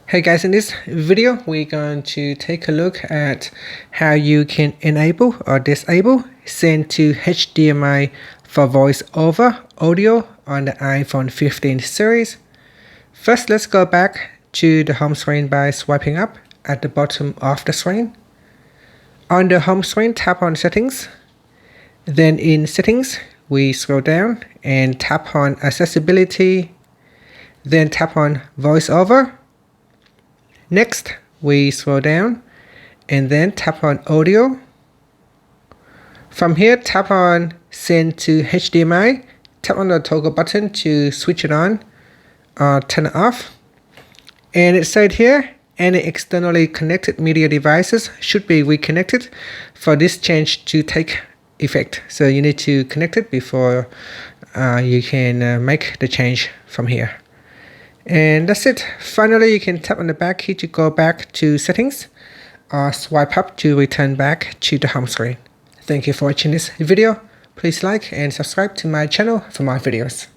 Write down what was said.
Hey guys, in this video we're going to take a look at how you can enable or disable send to HDMI for VoiceOver audio on the iPhone 15 series. First, let's go back to the home screen by swiping up at the bottom of the screen. On the home screen, tap on Settings. Then in Settings, we scroll down and tap on Accessibility. Then tap on VoiceOver. Next, we scroll down and then tap on Audio. From here, tap on Send to HDMI. Tap on the toggle button to switch it on or turn it off. And it said here, any externally connected media devices should be reconnected for this change to take effect. So you need to connect it before you can make the change from here. And that's it. Finally, you can tap on the back key to go back to Settings or swipe up to return back to the home screen. Thank you for watching this video. Please like and subscribe to my channel for more videos.